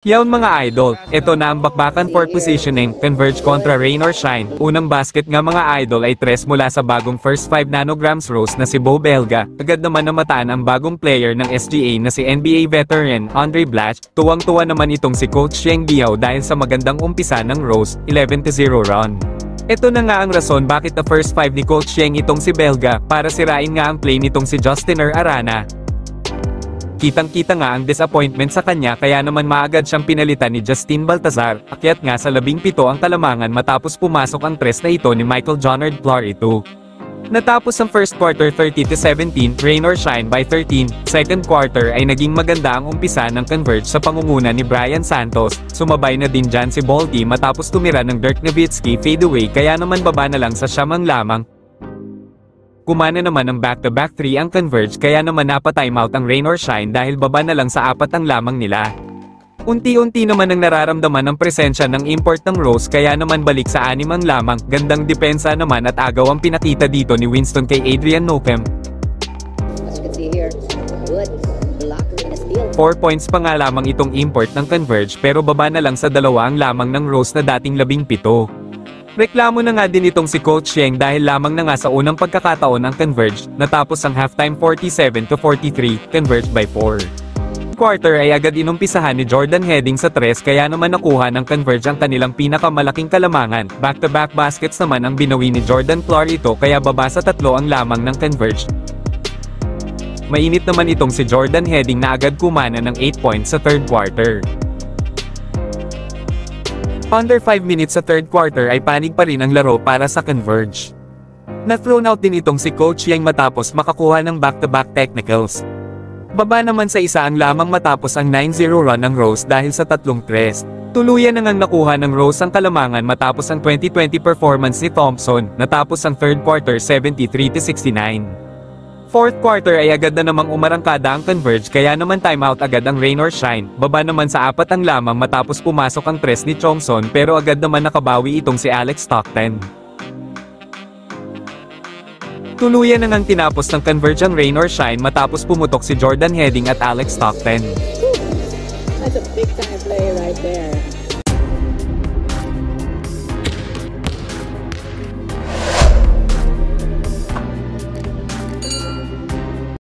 Yawn mga idol, ito na ang bakbakan for positioning, Converge kontra Rain or Shine. Unang basket nga mga idol ay 3 mula sa bagong first 5 nanograms Rose na si Bo Belga. Agad naman namataan ang bagong player ng SGA na si NBA veteran Andre Blatch. Tuwang-tuwa naman itong si Coach Sheng Biao dahil sa magandang umpisa ng Rose, 11-0 run. Ito na nga ang rason bakit na first 5 ni Coach Sheng itong si Belga para sirain nga ang play nitong si Justiner Arana. Kitang-kita nga ang disappointment sa kanya kaya naman maagad siyang pinalitan ni Justin Baltazar. Akyat nga sa 17 ang kalamangan matapos pumasok ang 3 na ito ni Michael Jonard Florito. Natapos ang first quarter 30-17, Rain or Shine by 13. Second quarter ay naging maganda ang umpisa ng Converge sa pangunguna ni Brian Santos. Sumabay na din dyan si Baldy matapos tumira ng Dirk Nowitzki fadeaway kaya naman baba na lang sa siyamang lamang. Kumana naman ang back-to-back 3 ang Converge kaya naman napa-timeout ang Rain or Shine dahil baba na lang sa 4 ang lamang nila. Unti-unti naman ang nararamdaman ng presensya ng import ng Rose kaya naman balik sa 6 ang lamang. Gandang depensa naman at agaw ang pinakita dito ni Winston kay Adrian Nochem. 4 points pa nga lamang itong import ng Converge pero baba na lang sa 2 ang lamang ng Rose na dating 17. Reklamo na nga din itong si Coach Sheng dahil lamang na nga sa unang pagkakataon ang Converge, natapos ang halftime 47-43, Converge by 4. Quarter ay agad inumpisahan ni Jordan Heading sa 3 kaya naman nakuha ng Converge ang kanilang pinakamalaking kalamangan. Back-to-back baskets naman ang binawi ni Jordan Florito kaya baba sa 3 ang lamang ng Converge. Mainit naman itong si Jordan Heading na agad kumana ng 8 points sa third quarter. Under 5 minutes sa third quarter ay panig pa rin ang laro para sa Converge. Na-thrown out din itong si Coach Yang matapos makakuha ng back-to-back technicals. Baba naman sa isa ang lamang matapos ang 9-0 run ng Rose dahil sa 3 tres. Tuluyan na ngang nakuha ng Rose ang kalamangan matapos ang 2020 performance ni Thompson, natapos ang third quarter 73-69. Fourth quarter ay agad na namang umarangkada ang Converge kaya naman timeout agad ang Rain or Shine. Baba naman sa 4 ang lamang matapos pumasok ang 3 ni Chongson pero agad naman nakabawi itong si Alex Stockton. Tuluyan na ngang tinapos ng Converge ang Rain or Shine matapos pumutok si Jordan Heading at Alex Stockton. That's a big time play right there.